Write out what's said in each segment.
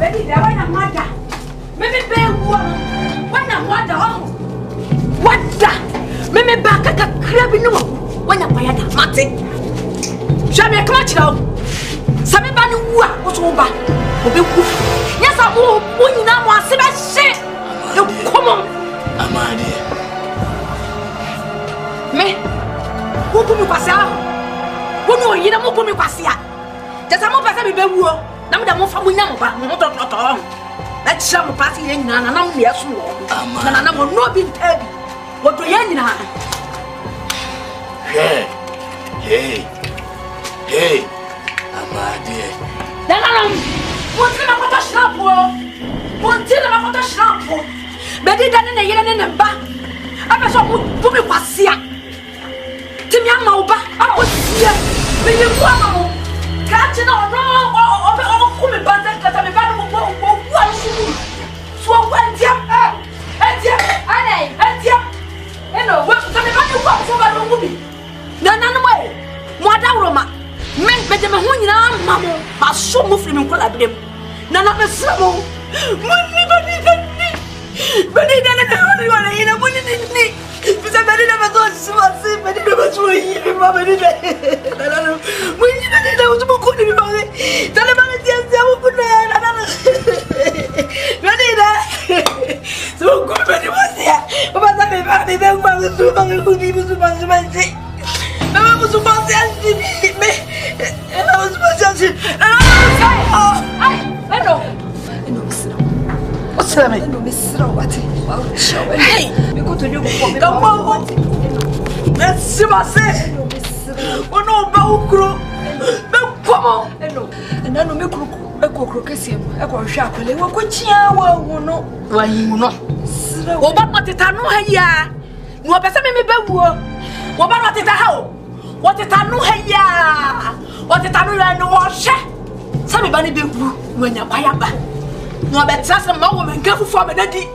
Baby, there when I'm mother. Maybe be when I'm mother. What da? Maybe back at the crab no. When I'm tired, Martin. Shall me come out. Somebody who was over. Yes, I will win now. I said, I say, come on, Amadi. Me, who put me pass out? Who know you don't put me pass out? Just a more pass me be war. Now the more family number, not all. Let's some party in and I'm near small. And I'm not being heavy. What do you end? Hey, Amadi. Then I'm what's in a shop? What's in a shop? But it doesn't in the back. I saw put me pass here. Timmy, I'm over. I was here. But you want catching on wrong or coming back that I'm about one so went here. Hello, what's the matter? What's movie? No way. What Roma? Men, but the Mahuna, Mamma, I so move him in Colabrim. None of the trouble. But he didn't know anyone in a winning. Because I never thought so much, but it was really Mamma. When you didn't know what could be about it, tell about it, yes, I will put that. So good, but it was there. But I made them so long who people so much. I was supposed to me, and I was supposed to. I know. What's the matter? No, Miss Robati. Hey, we go to you for me. Come on. Let's see what I say. Oh no, Baukro. Come on. Hello. And I know me cook. I go crocasium. I go sharp. I go chia. No. Why you know? Oh, but what it no here? No, but some me be wo. What about it how? What it no here? What it no wash? Some bani be wo when you buy up. No, but just a woman go for me, daddy.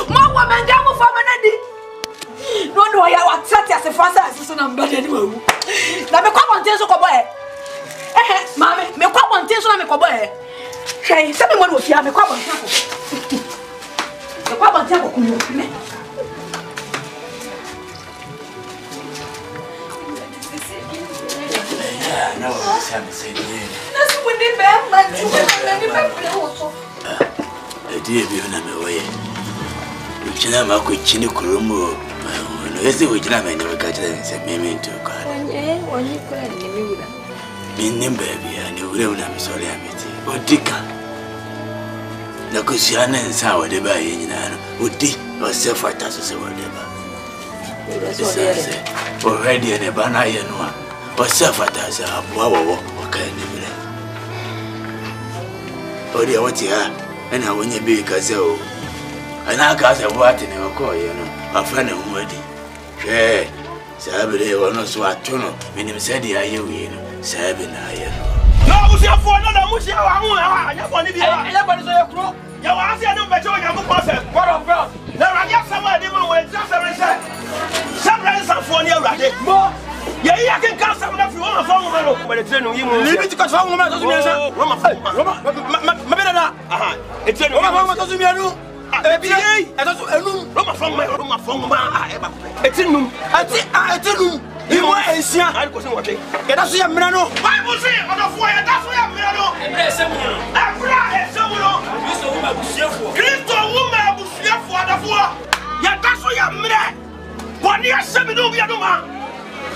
My woman go for me, daddy. No, I was such as a fast assistant and better. Now, me come on, Tenso Coboy. Mammy, me come on, Tenso and me Coboy. Say, someone will hear me come on. The Papa Temple. No, I'm saying, that's when they bad man. Dear, be on my way. Which I'm a quick chinny kurumo. Yes, the which I'm never catch them, said me to God. When you put it, meaning baby, and you will not be sorry. I'm it. Or Dicka. Nakusiana and sour de bay in would dick or self at us or whatever. Already in a banayan one, or self at us, a wow, or kind of it. Oh, dear, what you are. And I want you be Gazelle. And I got a water in your car, you know, a friend of Muddy. Shay, Saturday or no swat tunnel, when him said, I hear you, Sabin, I hear. No, was your for another Musia. I want to be a crow. You are saying, no better, you have a what of God? There are just somebody when just a reset. Some ransom for your racket. More. Yeah, I can cast some of you on a phone, but it's in you. Leave it to control woman. It's in Roma. It's in you are Asia. I was watching. Get us here, Milano. I will say on the fire. That's why Milano. Cristo woman was here for the four. Yet that's why I'm mad. 1 year, 7 over your man.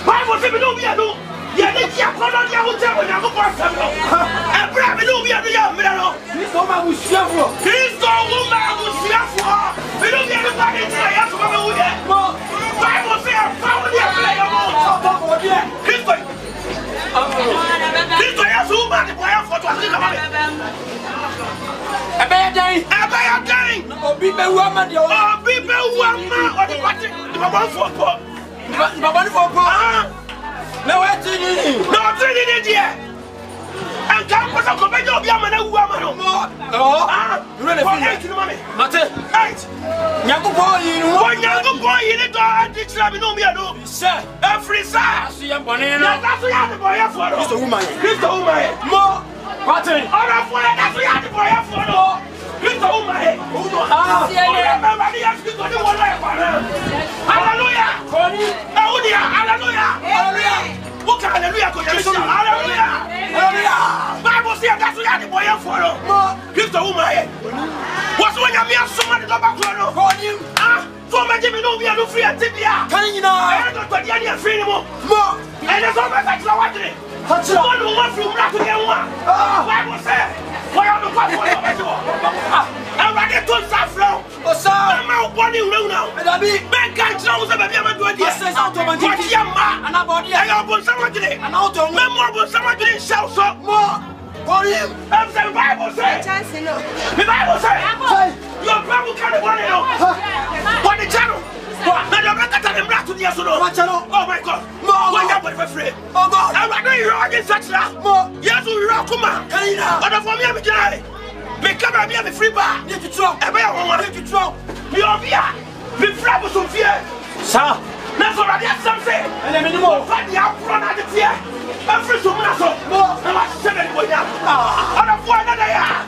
Why was it no piano? Yet it's your color, you will tell me I'm a person. And probably no piano. Cristo woman was here for. Cristo woman was here for. We don't get a body to the answer of the way. Why was there a family of player? Cristo! Cristo has who man the boy for to sleep about it. A bad day! Oh, be a woman, you are be a woman or the party. The one for poor. No, I didn't. No, I didn't yet. And come for some company of young and woman. Oh, really? Mate, 8. Young boy in the door, teach them no me. Sir, every side. That's what you have the boy for. Cristo woman. More. What? That's what you have the boy for. Christo woman. What's when you mean someone to go back for him? Ah, for my Jimmy no be a free Tibia. Can you know? I don't want to free more. And there's always like the water. What's the one who wants from Black to get one? Why was that? Why are the passport? I'm ready to Safro. Oh, sir, I'm out one new now. And I mean, man can't show us about the other. Yes, it's out of my Yama and about the other one. Someone today, and out of memorable someone today shall so more for him. I'm the Bible says, the Bible says, your Bible can't want to know what the channel. Now you're not getting black to the Yasuno. Oh my God, more when you're with free. Oh God, I'm not going to rock in such that. Yes, we rock, come on. But for me, I'm going. Become a be free bar. Need to drop. I want to drop. We are here. We flap some fear. Sir, that's what I have something. And then more. Find the outrun at the fear. I'm free to muscle. More. I'm not sending it with you. I don't want another year.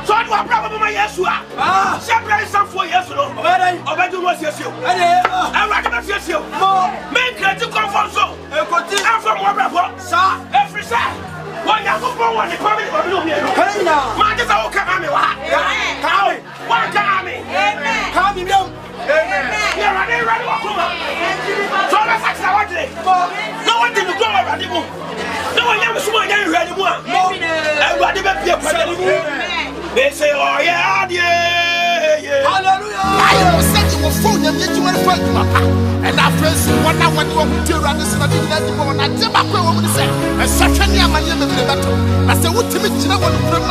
So I do a problem with my Yeshua. Separate some 4 years ago. I do what you do. I rather not see you. Make it to come from so. I'm from what, sir. Every side. Why you go for one? The family will do here. Man, this is all coming. What coming? Coming down. You're ready, ready, Wakuma. So let's ask our day. No one didn't go around the moon. No one ever saw any ready one. Everybody be a president. They say, oh, yeah, yeah. Hallelujah. I was saying you were full of you were full and I first wonder when you were to run this and I didn't let you go on. I did my woman say, and such a young man in the battle. I said, what to me, you know what to bring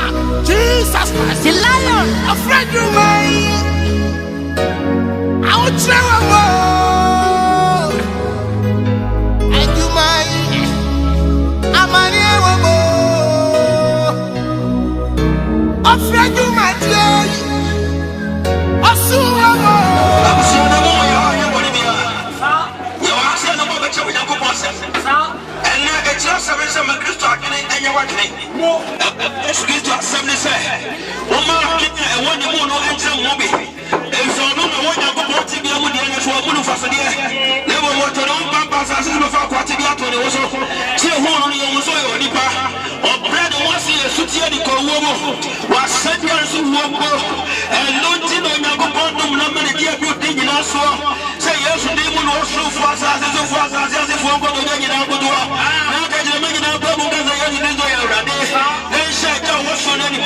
Jesus Christ, the lion, a friend you may. I'll travel. And you might. I'm an a friend you might tell you. A soon. And now it's just a reason my Christo and your working. It's good to assembly say, Woman, and one you know, and some movie. If so, no one you go to be a money and for a money for the day. Never want to know Pampas as before Quatibiato also. Say, who only almost saw your nipper or bread was a Sutiani Kowomo was sent to Wombo and Luntin on your bottom number of dear beauty in our soul. Say, yes, they will also for us as if one got to get out of the door. Now that you're making a problem, they said, what's your name?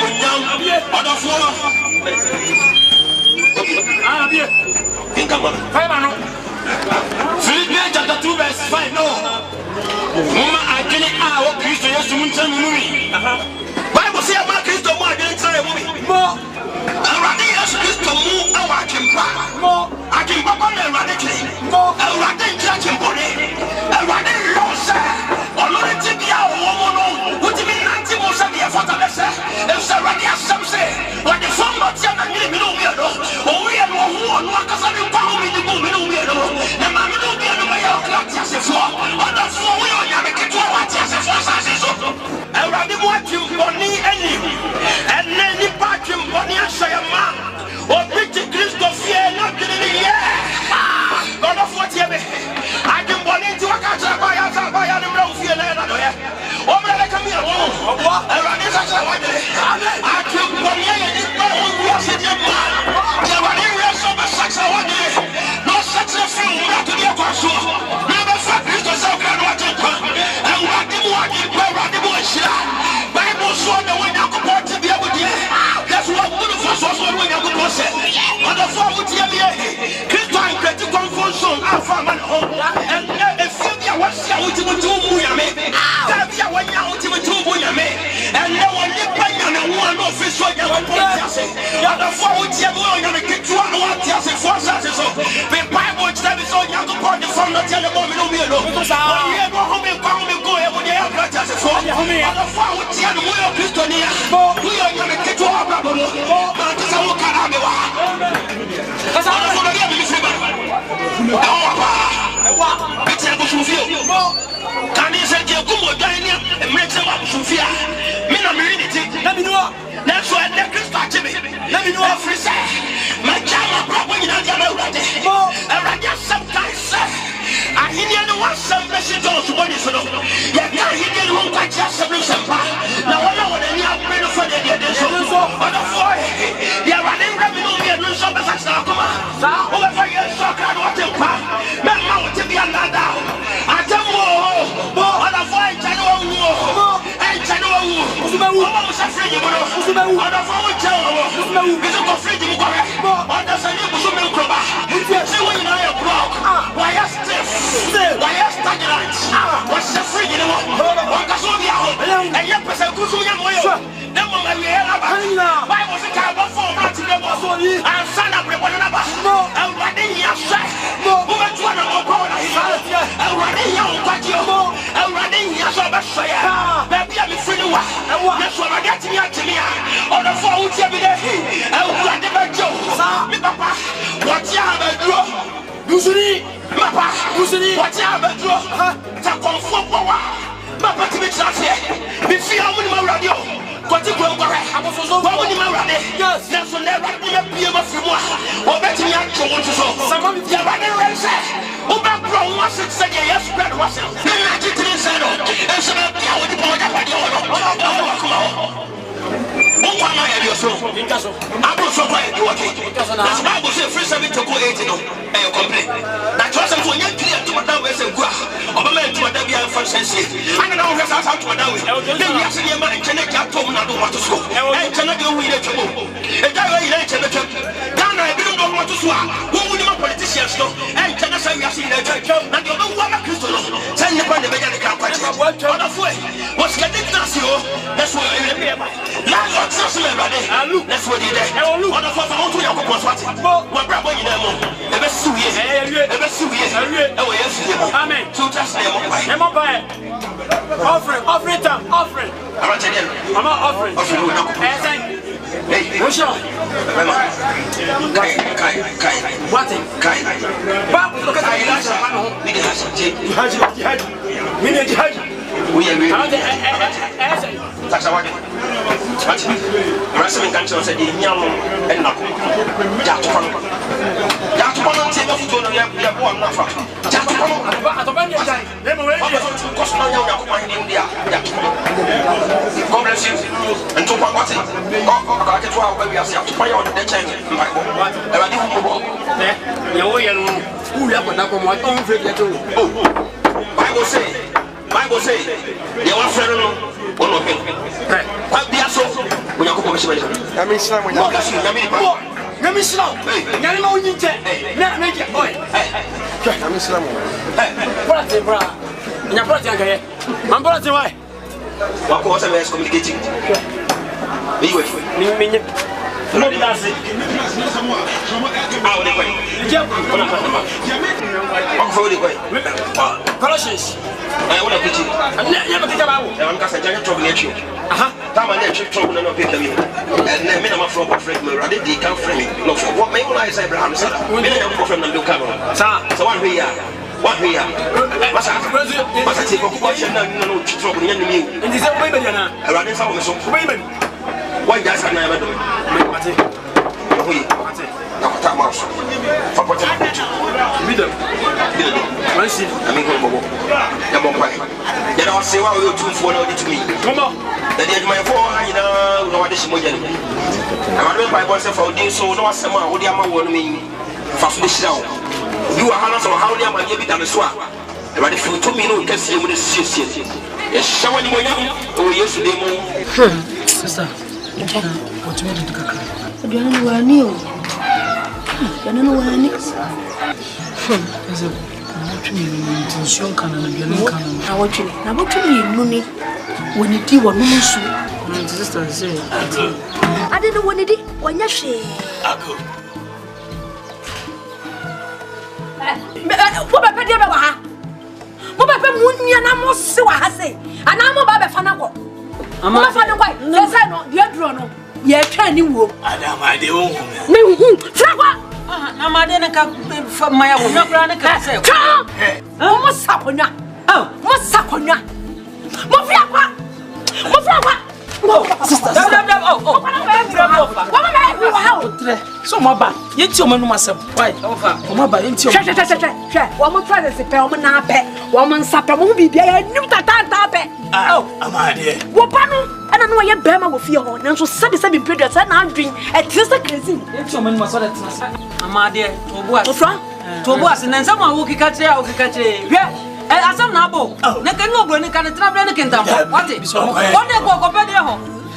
On the floor. Philippians chapter 2 verse 5. No. Mama, I didn't know Christo used to tell me. Bible says about Christo more than tell me. More. Around the years, Christo more. I can buy more. I can buy more radically. More. Around the church and body. Around the rose. Already to be our woman. What do you mean? 90 more than the effort of the say. If somebody has some say, what the form of the other million, oh, we are one because I didn't call me the movie. The man will be on the way of class as a floor. On the floor, we are making 2 hours as a floor. Around the watching Bonnie and then the parking Bonnie and Sayama or Pretty Christopher, not in the year. God of what you have. I can Bonnie to a catch up by us and by the brown field. Oh, my, come here. Around this, I can Bonnie and this man who was in your man. There were any rest of a sex. No such a thing, not to the apostle. Never fuck Christo South and watching. And what the bush. Bible saw the way you could to be able to. That's what the first was when you could say. On the phone with you, Christo and Christo come for some alpha man home. And if you are what's your ultimate 2 Muyame, that's your one ultimate 2 Muyame. And no one did pay on one office for your own policy. On the phone with you, you're going to get 2 hours as a force. The Bible is all you can point from the telephone. You go home and go when you have got as a force. On the phone with you, we are Christonia. We are going to get 2 hours. That's how we can have you. That's how we can have you. It's a good feel. Can you say you're good and make some up to fear? Let me know. That's why the Christo Jimmy. Let me know every say. My child, probably not the other. And I just sometimes I hear the one some message to what is no. Yeah, he didn't want to just a blue sample. Now I know what they are for the other.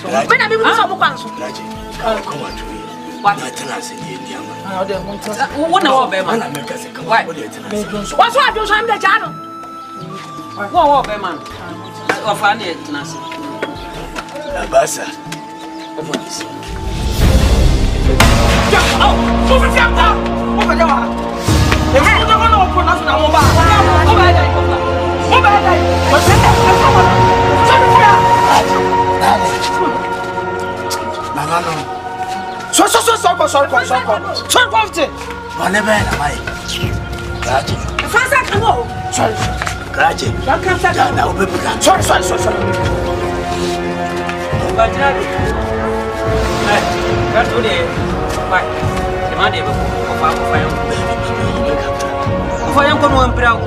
When I be so much. Come on to you. What tenants in Indiana? What no man? Why? What's what you I'm the channel? What man? Of any tenants. Abasa. Oh, move it down. Over there. If you don't know what pronounce na mobile. Mobile. What's that? Sorry. Whenever am I? Graduate. First I come home. Sorry. Graduate. Now we began. Sorry. But that's what they why? The man ever for young one proud.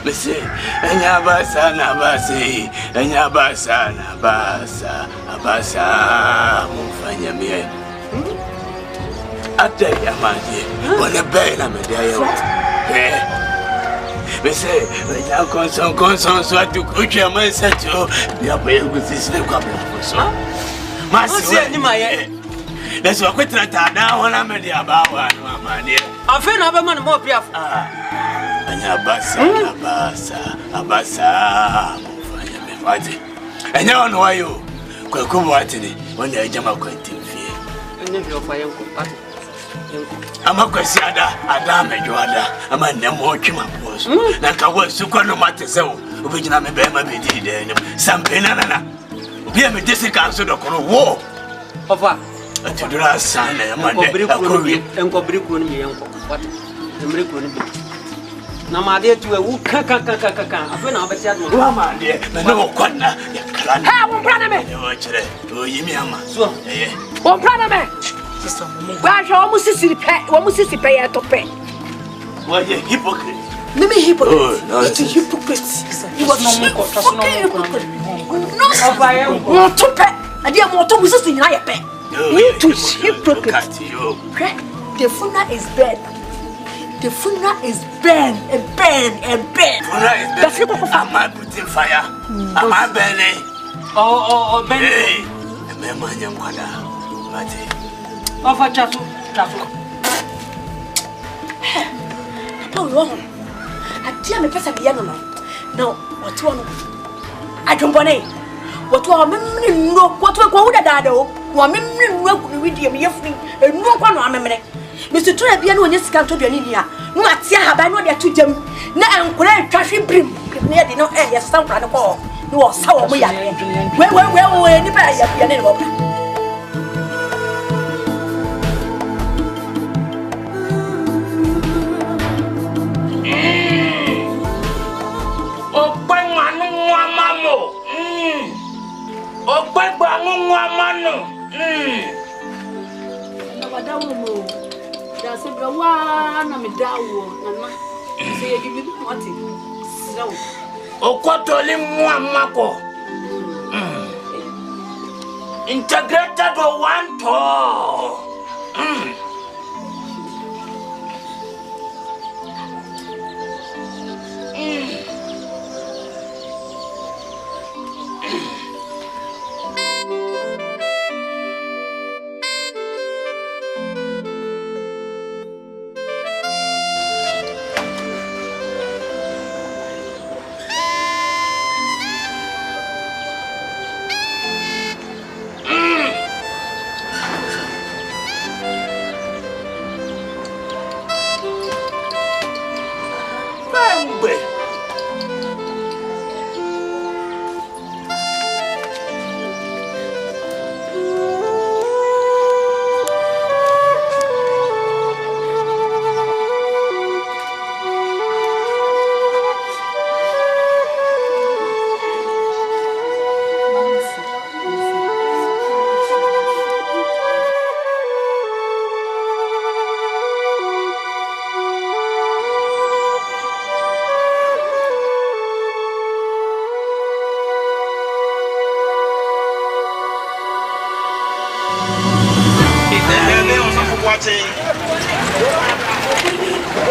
Monsieur, Abasa, Mufanyamie. After Yamadi, on a bed, I'm a day. Monsieur, now consons what to coach your man said to your way with this little couple of so. Master, my that's what we try now when I'm at the about one, my dear. I feel I'm a man more piaf. Abasa, and you know why you come watching it when you're Jama quentin fear. I'm a question, Adam, a man named Mochima was. Like I was so no matter so, original Bema be did, some penana. Be a medicinal council of war. Of what? To the last son, and my uncle Brickun, me uncle. What? The Brickun. Na madia tu ewu kaka afena abetia do wa madia me no kwana ya kala ha won brother me o chere o yimi ama so eh won brother me sister mo wa hwe o mu sisi pe ya to pe wa ye hypocrite me hypocrite oh no it's hypocrite you was no more trust no more no to pe adia mo to mu sisi nyina ye pe you to hypocrite the funeral is bad. The funeral is burn. Funeral is burn. Am I putting fire? Am I burning? Oh, burning. Remember, young mother. Mate. Oh, for Chafu. Oh, wrong. I dear me person be young. No, what one? I don't want it. What one? No, what one? What would I do? One minute, we dear me, and no one, I'm a minute. Mr. Tura be no yes can to be in here. No atia haba no dia to jam. Na ankura twahwe brim. Na de no yes stand for no call. No sawo mo ya. We ni ba ya bia ne no ba. Ogba anu amamo. Ogba anu amano. Na badawo mo. I said, one, I'm a down, and say, you will not so. Oh, Cotoli Muamako integrated one tour.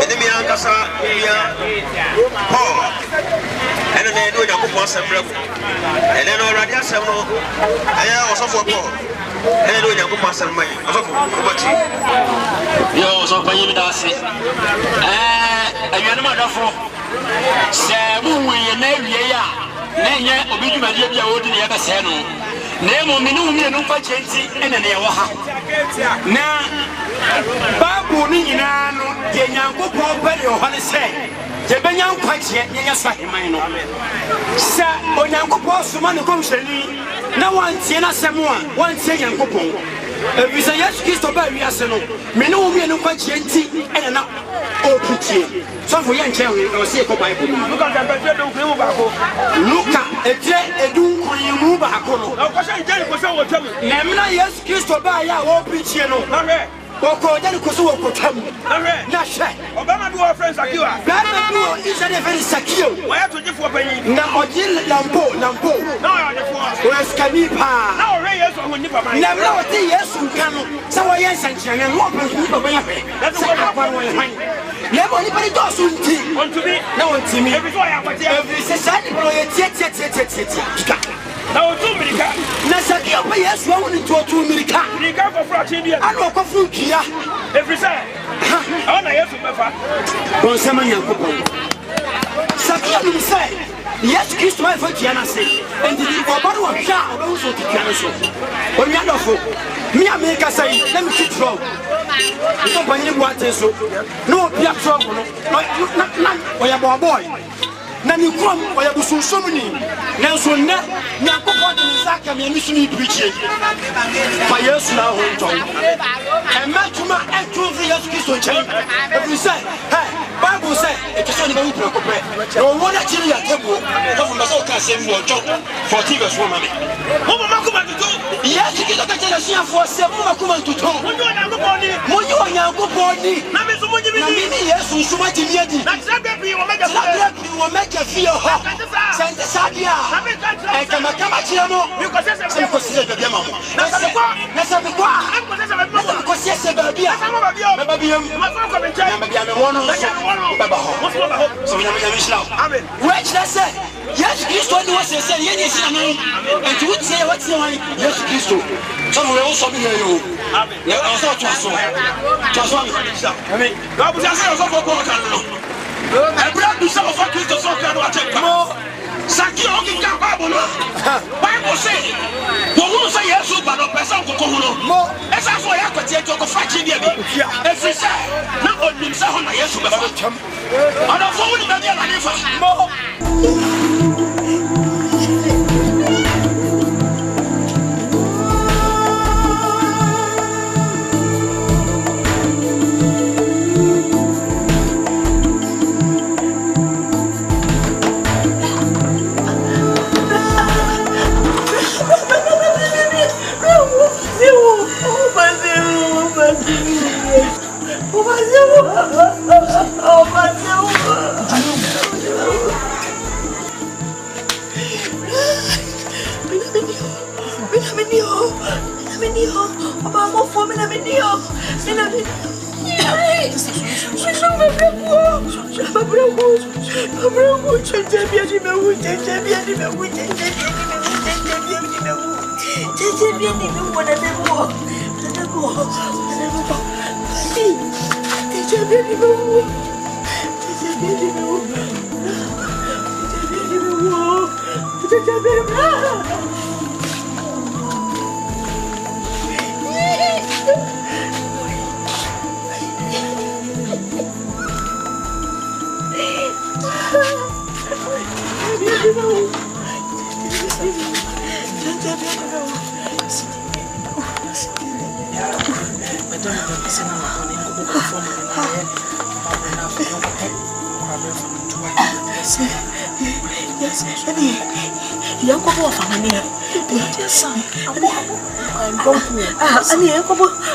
Enemy Ankasa, and then do your some rebel. And then already I said, no, I was off for Paul. And then do your master money. Yo, so by you, Darcy. And you're not for Samu, we name ya. Nanya, Obi, my dear, old in the other channel. Name on me, no purchase and an hour. Now, Babu Ninano, Yanko Pompey, or Honey say. The Benyan Pachi, Yasaki Mino. Sir, on Yanko Post, man who comes to me. No one, Tiana Samoa, one second coupon. If it's a yes kiss to bury Asano, Mino, me no Pachi and an open tea. So for young cherry, or see a Bible. Look at the Look at a doom when you move a corner. Namina, yes kiss to buy our open tea. Oko then kusu okotam. Na hwe. Obama do our friends like you are. Bama do is a very secure. Why to give for penny? Na oji lampo. No you for. Wes kanipa. Na ore yeso ho nipa man. Na bla oti yesu kanu. Sa wo yen sanchene no open nipa ban yafe. That's what happen when han. Never anybody does unti. Want to be? Na unti me. Every so I apati. Every society bro ye tie. Now, 2 America. Nasaki, yes, 1 to 2 America. You can't go for a TV. I know for here. Every side. I have to be for some Saki, say, yes, kiss my foot, Yana say. And the bottle of Shah also to Janiso. When you are for me, America say, let me keep trouble. You don't want water so. No, be a trouble. Not, or your boy. Nani kwa oya busunsomuni nanso na nyankopɔ de nzaka me amisu ni preach fa Yesu na ho nton ematuma entuvi Yesu Kristo nkyɛn every say hey Bible say it is only be preoccupy no one actually ya table no from so ka say mo jo 14 verse 1 mame mo makuma tutu Yesu Kristo ka tell us for say mo makuma tutu mo nyo nyankopɔ ni na me so mo nyi bi Yesu nsuma timi adi na tsabe bi wo mega feel hot. Santa Sadia, and Kamakama Chiamo, because that's a consider the demo. That's a qua, because yes, a baby, so we have which let's say, yes, Christo was a say, yes, and you would say what's the one, yes, Christo. Some will also be you. I mean, God was asking I brought to some of our Christians so can watch it. Saki Oki Bible. Bible say, who say yes, but no person could come on. As I saw you to talk of fighting the as we say, not on himself on my yes, but on a phone that they are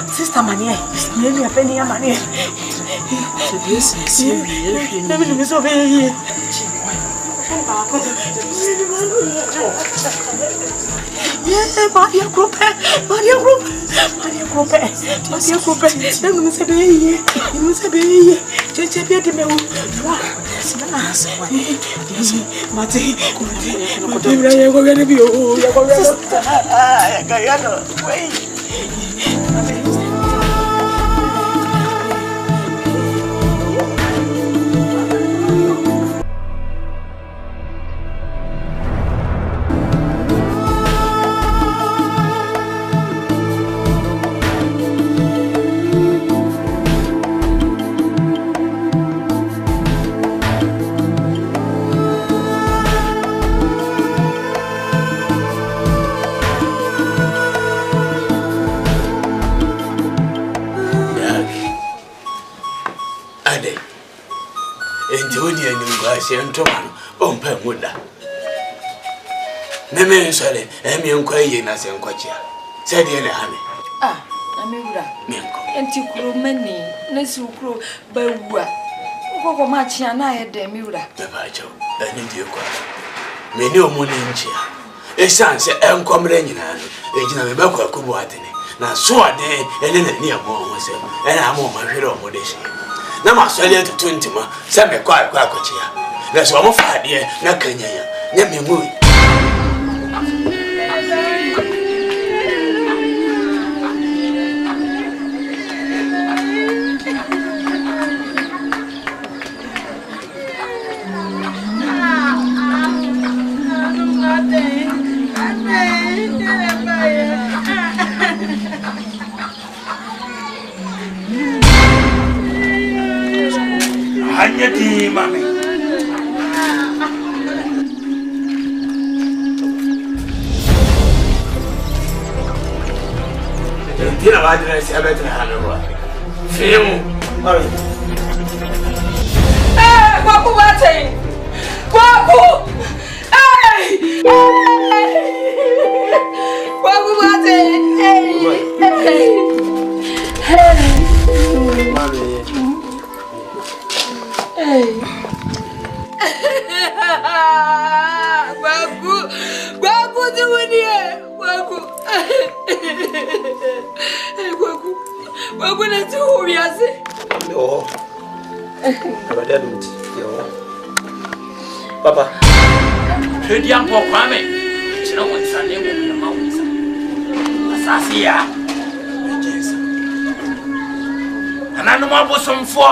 Sister Mania, you are penny money. Let me so here. Yes, Maria Group. Gentleman, on Penwood. Name sorry, Amy Quay in as in Quacha. Said the enemy. Ah, Amira, Anti-Crew many, Nessu Crew, but what? Go much and I had the Mura. The Pacho, and in the me no money in chair. A son said, I'm coming in, Agent of Belco Kubuatini. Now, so are they, and then near more myself, and I'm on my hero modesty. Now, my soldier to 20 more, send me quite quack. That's one of our dear, not Kenya. Let me move. Hanya mami. Tira vai direto a betra agora. Filmo. Quaco bate. Quaco. Ei! Quaco bate. Ei. Quaco de unia. Quaco. Quaco na tu viase. Oh. Abada dum ti. Yo. Papa. Hedi ampo kwame. Chira won sane wo ya ma won sa. Asase ya. Ejesa. Ananu ma bosomfo.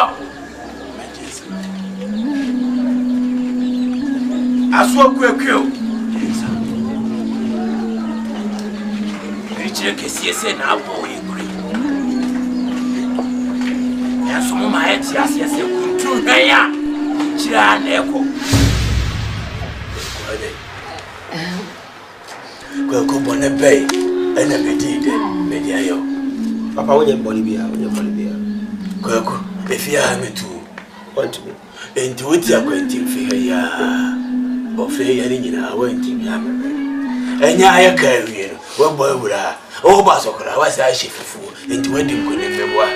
Aso kwekwe. Que si esse na boa e cri. É só uma rede assim assim com ganha. Tirar neco. Qual bonne bem. É na medida, media yo. Papa onye Bolivia. Qual efia me tu. Want me. Enti woti akwenti fi ya. Ofe ya ni nyina wanti mi amere. Enya ayaka wie no. Wo boy wura. Oh, Basokra, what's that she for? Into wedding couldn't remember.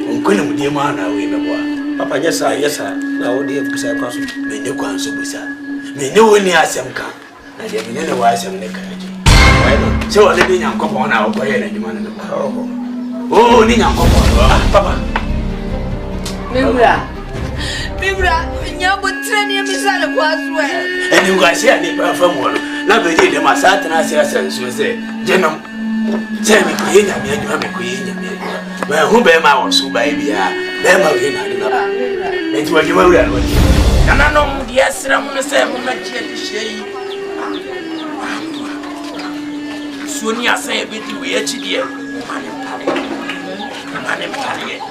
Uncle, dear man, I remember. Papa, yes, sir. Now, dear, because I can't. Me no canso busa. Me no one near some can. I didn't know why some necklace. Why not? So I didn't come on our quiet and demand. Oh, Nina, Papa. Mibra, nyabo treni misala kwa swe. And you guys here need from one. Na be dey dem asante na se asenso se. Jenom. Se me kuyinya me adwuma me kuyinya me. Ba hu be ma wo so ba bia. Be ma we na de na ba. Enti wadwuma wura no. Nana no mu dia sra mu no se mu na kie de hye yi. So ni asan e be di we achi die. Mane pare.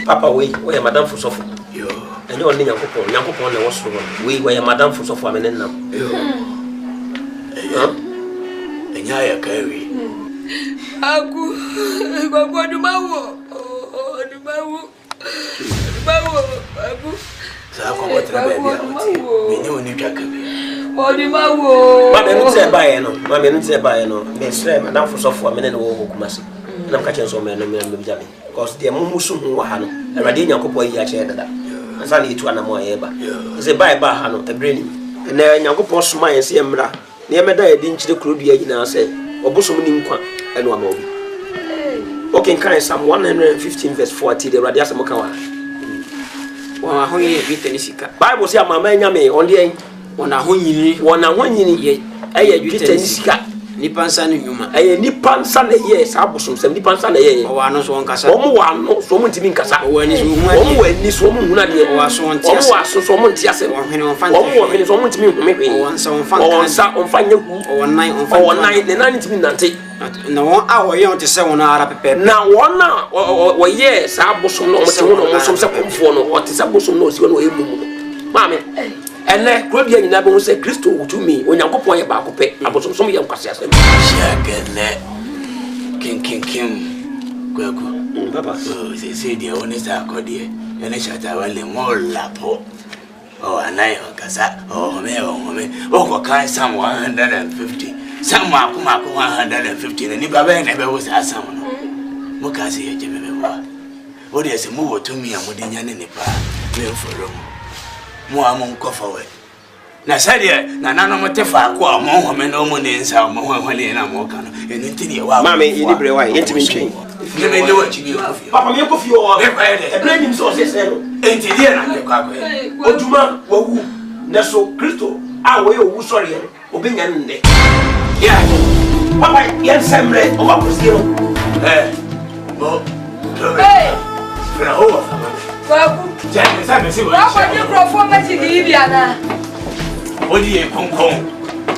Papa, we are Madame Fusofu. Yo. And you only Yankopon, the was we were Madame Fusofu, I mean, now. Yo. And ya carry. Aku, Babu, the Bawu. So I come what we knew you can come. Oh, the Bawu. Mamma didn't say by no, Mamma didn't say by no, Miss Madame Fusofu, I mean, oh, Kumasi. And I'm catching some men and Jamie. Because the Mumusum Wahano, and Radina Copo Yacha, and Sally to Anamo Eba. It's a by Bahano, a brain. And then Yanko Post my and see Mra. Near Meda didn't the crew the agent and say, or Busum Ninqua. and one more. Okay, can Psalm 115 verse 40 the radius mokawa. Wa honye vitenisika. Bible say mama nyame on the Wana honyini ye eye vitenisika. Nipa nsa ne nyuma. Eye nipa nsa na ye sa abosom sem nipa nsa na ye. O wa no so nkasa. Omo wa no so mo ntimi nkasa. O wa ni so hu ade. Omo wa ni so mo hu na de. O wa so ntia. Omo wa so mo ntia se. O hwene on fan. Omo wa hwene so mo ntimi hu me hwe. O wa nsa on fan. O wa nsa on fan nyaku. O wa nan on fan. O wa nan de nan ntimi nante. Na won a wo ye on te se won ara pepe. Na won na wo ye sa abosom no mo te ho no mo som se komfo no o te se abosom no o si wo no e mu no. Mame. Ene krobia nyina be ho se Kristo wutumi onyankopon ye ba ko pe abosom som ye nkwase asem. Shagene. Kim. Kwaku. Papa. Se dia honest akodi. Ene shata wale ngolapo. Oh anai okasa. Oh me. O ko kai Psalm 150. Psalm akuma 150 na ni baba na be wo sa Psalm no. Mo ka se ye jeme be wa. O de se mo wotumi amodinya ne nipa. Me mforo mo amon kofawe. Na sadia na nano motefa ko mo home no mo ne nsa mo hwale na mo ka no. Enu ntini ye wa. Mama ini bre wa yentimi ntwen. Ne me de wa chibi ko. Papa me ko fi o. E ba de. E bre nim so se se no. Enti die na de kwa kwa. Oduma wawu na so Kristo a wo ye owu sori ye obenya nde. Yeah. Papa yen semre o ba kusiro. Mo. Hey. Fra ho. Kwaku. Jani sa me se wo. Wa kwa ni krofo ma ti ni bia na. Odi e konkon.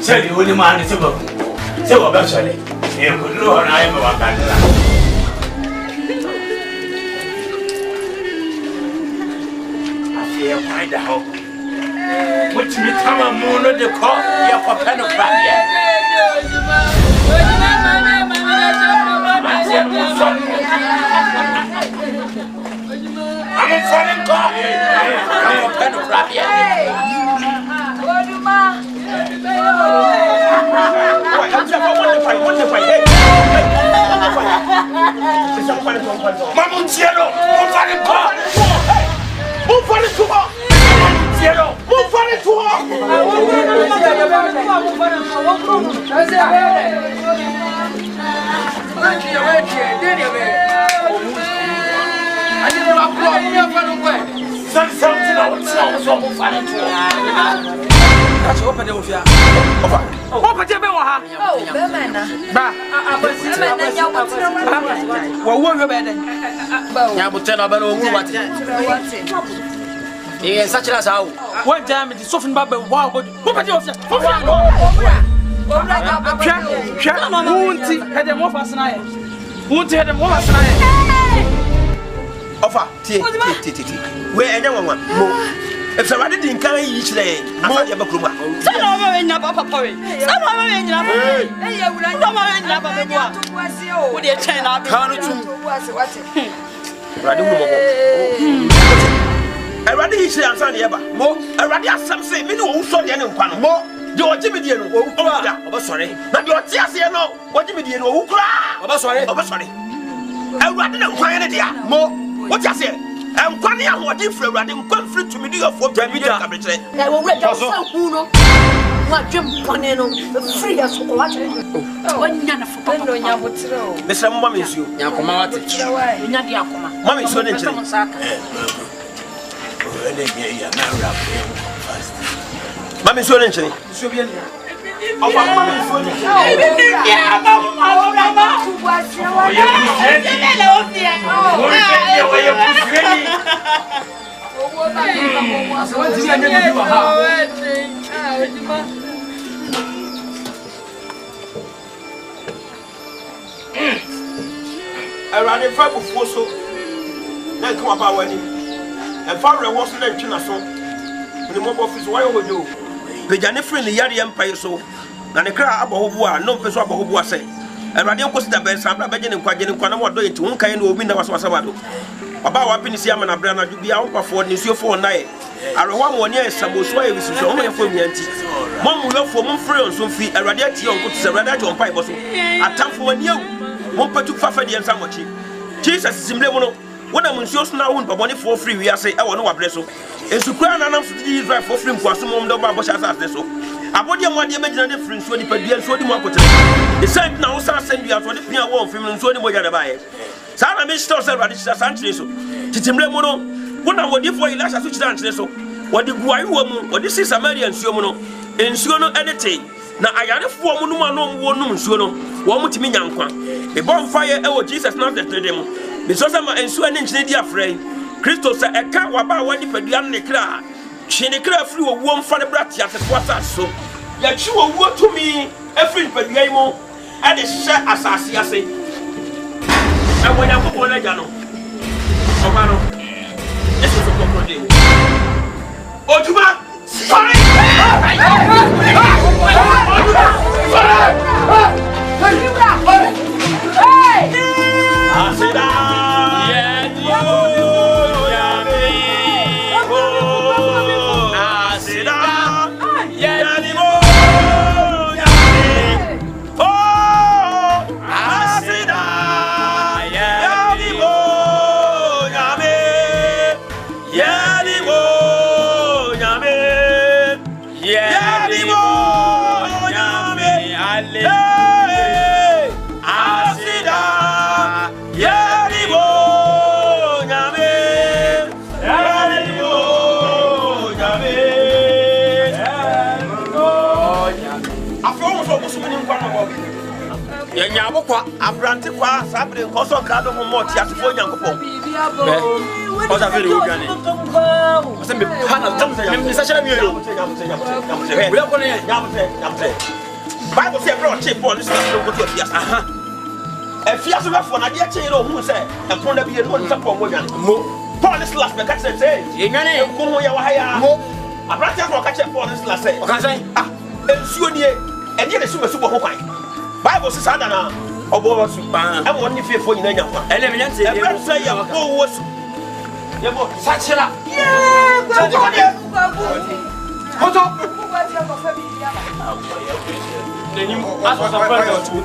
Se di oni ma ni se ba. Se wo ba sole. E ko lo na ai ma ka dela. Afia kwai da ho. Which me tama mo no de ko ya ko peno krabia. I'm falling God. I'm a pen of crabia. Mamma Cielo, non fare qua. Non fare qua. Cielo, non fare something I Catch open the ofia. Opa je be wo ha. Oh, be man na. Ba. Be man ya wo tira wa. Wo wo be den. Ba. Ya bo tena ba no hu wate. E sa chira sa wo. Wo jam di sofin ba be wa bo. Opa je ofia. Ofia. Obra ga ba. Hwa. Wunti hede mo fa sna ye. Wunti hede mo fa sna ye. Ofa tie. We enye nwanwa mo. If somebody didn't carry each day, I'm not your bakruma. Some of them in Napa Papa. Some of them in Napa. Hey, you will not in Napa. Would you turn up? Can't you was what? I rather each day answer the ever. Mo, I rather some say, me no so the end of Mo, you're Jimmy Diano. Oh, sorry. Not your tears here, no. What Jimmy Diano, who cry? Oh, sorry. I rather than quiet dear. Mo, what you say? I'm quite a what different running conflict to me do your 4 cabinet. I will read yourself, Uno. What Jim Poneno, free as what? One yana for Pano. Mr. Mamma is you. Yakomawati. Yadiakoma. Mamma is one. Mamma is one. Oh, Mamma is one. Yeah, I ran a five before so. Then come about wedding. And father wasn't there to us. The mobile office, why would you? The Janifrin, the Yari Empire so. And the crowd above who are no person above who are saying. And I didn't consider best. I'm not beginning quite getting Quanamo doing to one kind of window was Wasabado. About what Pinisi Amana Brana to be out for this year for night. I don't want 1 year some was why this is only for me. Mom will for one free on some fee. I radiate your good to radiate on pipe. A time for 1 year. One put to Fafa and Samochi. Jesus is in Lemono. When I'm sure now, but money for free, we are saying, I want to address you. And to cry and announce to drive for free for some of the Babos as so. About your money, imagine the difference when you pay and so the market. The same now, send you out for the Pia Wall film and so the way you buy. Sarah Miss Stossel, Asante so. Titimremono, when I would give for you last as which dance so. What the Guay woman, what this is a Marian Siomono, and Siono editing. Now I got a 4 woman, one Siono, 1 to me young one. A bonfire, oh Jesus, not the demo. Because I'm and so an engineer friend. Christo said, I can't about one if a young crack. She declared flew a warm for the brat at the quarter so. Yet you will work to me every per game and it's shut as I say. And when I go on a jano, Omano, this is a comedy. Ojuma, sorry! Yanyabokwa abrante kwa sabre koso kado mo moti asifo nyankopon o da veri ogane o se me pana me sa chere mi yo we ko ne nyamte Bible say bro che Paul this is go to fias aha e fias we for na de che ro hu se e pon da bi no nta pon mo gane mo Paul this last me ka say e ngane e ko ho ya wa haya mo abrante ko ka che Paul this last say o ka say ah ensuo nie e de su mesu bo ho kwan Bible says that na obo wasu and won ni fefo nyina nya kwa ele me nyante e bra say ya bo wasu ye bo sachira koto nenim aso sa pa to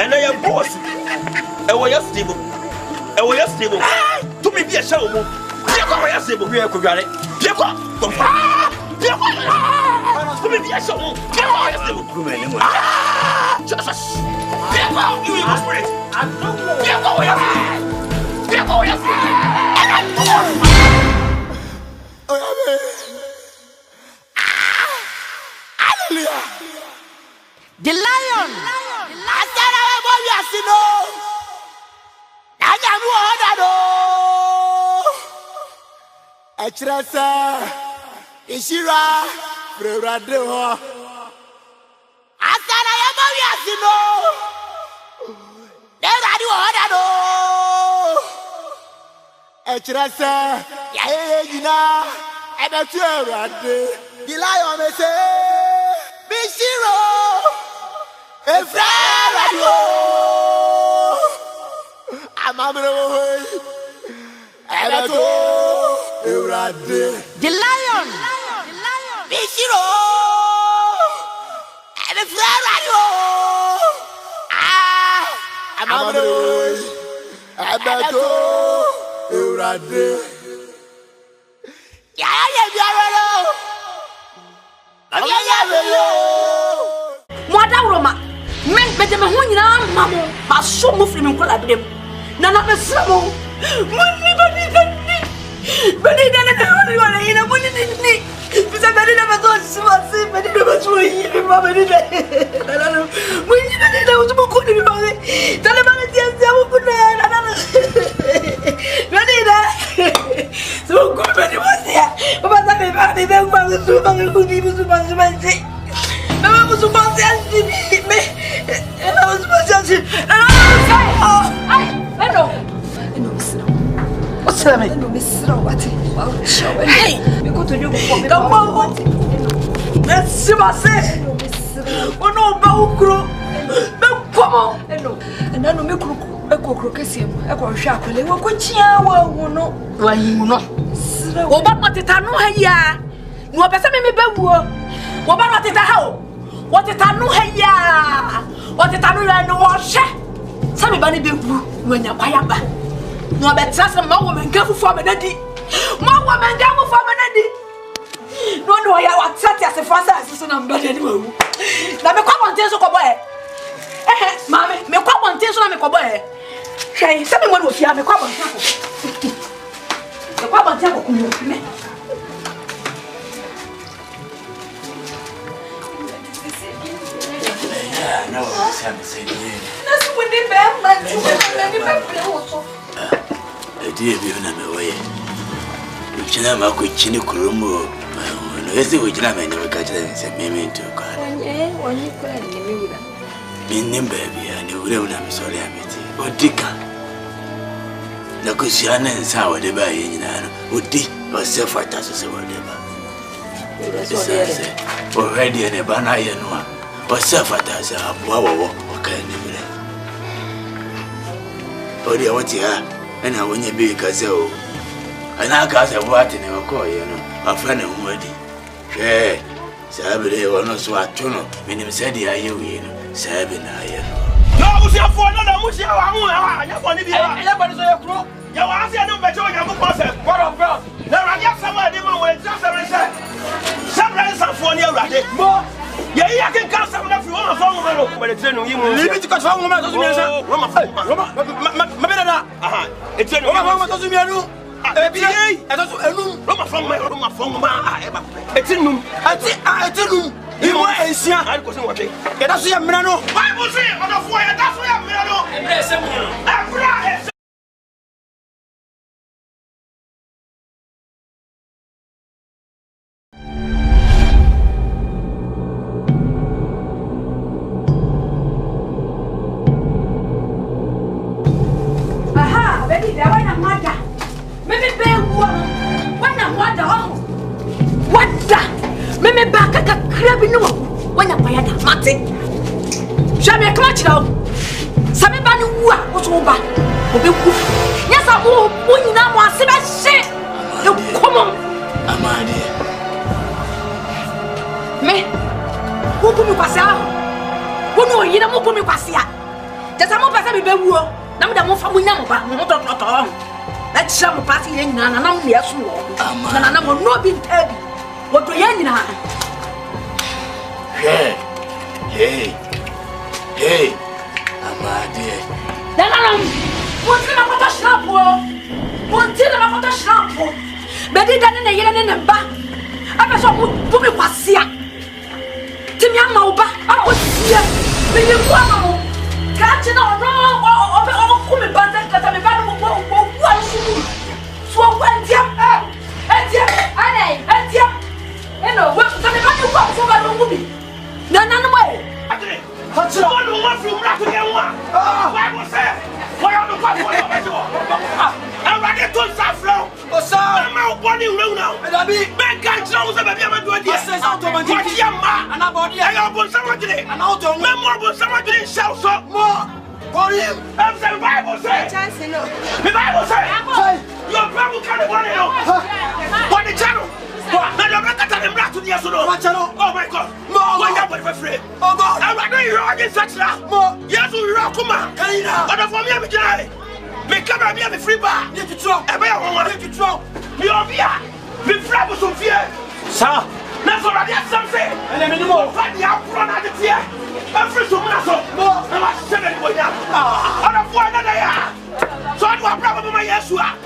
ene ya bo wasu e wo ya stable to me bi a sha wo mo bi ko wo ya stable bi ko gare bi ko to me bi a sha wo bi ko ya stable Jesus! People, you evil spirit! People, we are people, we are Hallelujah! The lion! I said, I want you to know. I know what I do. Echresa, Ishira, Brevradeho. Echresa, Yayina, and a Turade, the lion may say, Bishiro, a friend, AMMAMRE, and a Turade, the lion, Bishiro, and a friend, AMMAMRE, and a Urade. Mwada uroma. Men bede me hunyina mamo. Ba so mo firi me nkola bidem. Na na me sramo. Munni badi na wala ina munni ni. Bisa badi na bazo swasi badi na bazo yi ma badi na. Na munni badi na uzo ko ni ba. Tale ba ni tia mo kuna na. Badi na. So ko badi wasia. Baba sa me ba ni ba ko so ba ko ni so ba si. Mama ko so ba si me. Ela was ba si. Ai, hello. What's that mean? No, Miss Rawati. Hey, we go to you for me. Come on. Let's see my say. Oh no, Baukro. Come on. Hello. And I know me cook. I go crockesim. I go sharp. I go chia. No. Why you know? Oh, but what it no here? No, person me bewu. What about it how? What it no here? What it no no wash? Some bani bewu when you buy up. No better some more woman go for me daddy. More woman go for me daddy. No ya wa tati as fast as so na mbade ni wu. Na me kwa bonten so ko boy. Mama, me kwa bonten so na me ko boy. Hwai, se me mo no fia me kwa bonten ko. Me kwa bonten ko kumu me. No, Sam said you. That's when they bam man to me me also. Dear be na me way. China ma ko chini kurumo. No yesi we china me no ka china se me me to ka. Wani ko ni me wura. Minnim baby and you will not be sorry amity. Odika. Na kusiana nsa wo de ba yin na odi o se fata so se wo de ba. Already ne ba na ye no o se fata se aboa wo o ka ni bere. Odi awoti ha na wonye bi ka se o. Ana ka se wo ati ne ko ye no afa na hu adi. Hwe sabere wo no so atono minim se de aye wi no sabe na aye no. No, musia fo na musia wa hu ya fo ni bi ya. Ya ba ni so ye kuro. Ya wa asia no bejo ya ko pose. What of God? Na radio sama de ma we tra sama se. Sabra san fo ni awrade. Mo. Ya iya ken kan sama na fi wo ma fo mo no. Ba de trenu yi mo. Libi ti ka fa mo ma so mi sa. Roma fo. Ma be na. Aha. E trenu. Roma ma so mi anu. Ebi e to so enu. Roma fo ma e ba. E trenu. Ati nu. Imo ensia. Ai ko se wo te. E da so ya mra no. Bible say on the fo ya da so ya mira no. E se mu no. Abra me back a crab no when I buy that mate. Shall me come out. Some man who was over. Yes, I will win now. I said, I say, come on, Amadi. Me, who put me pass out? Who know you don't put me pass out? Just a more pass me be woo. Now the more family number, not all. Let's some party in and I'm near soon. And I'm not being heavy. What do you mean? Hey, Amadi. Then I'm what's in a shop? What's in a shop? But it doesn't in the back. I saw put me pass here. Timmy, I'm over. I was here. When you go, catching on wrong or come back that I'm about to go. So went here. And here. Hello, what's the matter with the movie? No way. What's the one who wants to rap again? Why was that? Why are the people? I'm ready to suffer. Oh, sir, I'm out one new now. And I mean, man can't show us about your doing this. What's your man? And about the I open someone today. And I'll do more someone didn't shout so more. For him, I'm the Bible says. The Bible says, your Bible can't want to know. What the channel? Oh my God! Why are you afraid? Oh God! I'm not going to rock in such a yes, we rock, come on! But for me, I'm going to come and be a free bar. You to throw. I want to throw. You're here. Be flabby so fear. Sir, that's what I did something. And then the more fight the outrun at the fear. I'm free to muscle. More. I'm not saying it now. I don't want another year. So I do a problem with my Yeshua.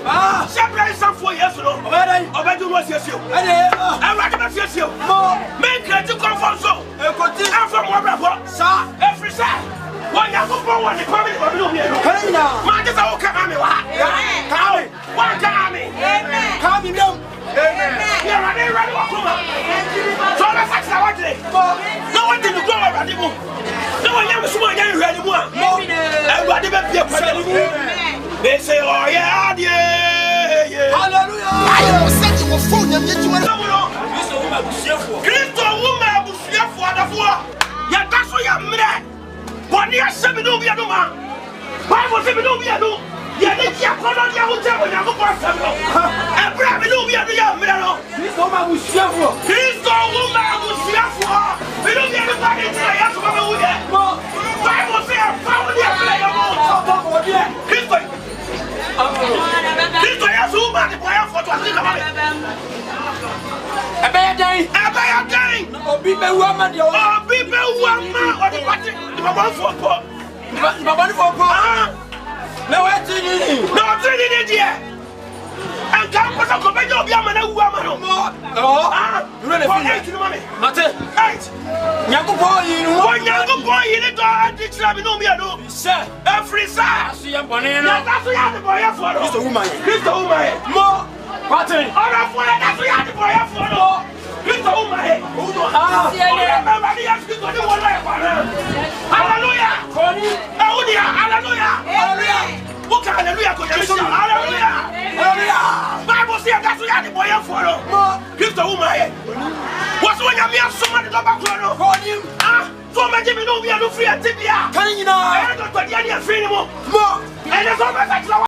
Separate some 4 years ago. I do what you see. I'm not going to see you. Make it to come from so. I'm from what, sir? Every side. Why you go for one? The family will be here. Man, this is all coming. What coming? Coming down. Here are they ready to come up. So let's ask our day. No one didn't go around the moon. No one ever saw you ready more. Everybody be a person. They say, oh yeah, yeah. Hallelujah. I said you were full of Christo woman was here for the four. Yeah, that's what you're mad. 1 year, 7 no be a man. Why was it no be a no? Yeah, they can't call on your hotel when you go for some. And Brabby no be a young man. Christo woman was here for. Christo woman was here for. We don't get anybody to have to come with it. Bible says, family of Christo. This way as woman, the boy for to think about it. A bad day. Oh, people woman, or the party, the mama for poor. No, I didn't. No, I didn't yet. And come for some company of young and woman. Really, Mate, young boy, in it, I did try to know me. Sir, every side. That's the boy for the woman. More party. All of what that's the boy for. Hallelujah! What kind of hallelujah! Bible says that's what the boy for. Give the woman. What's when you have someone to go back to him? So much of you know we are free at Tibia. Can you know? I don't know what you're free anymore. And there's always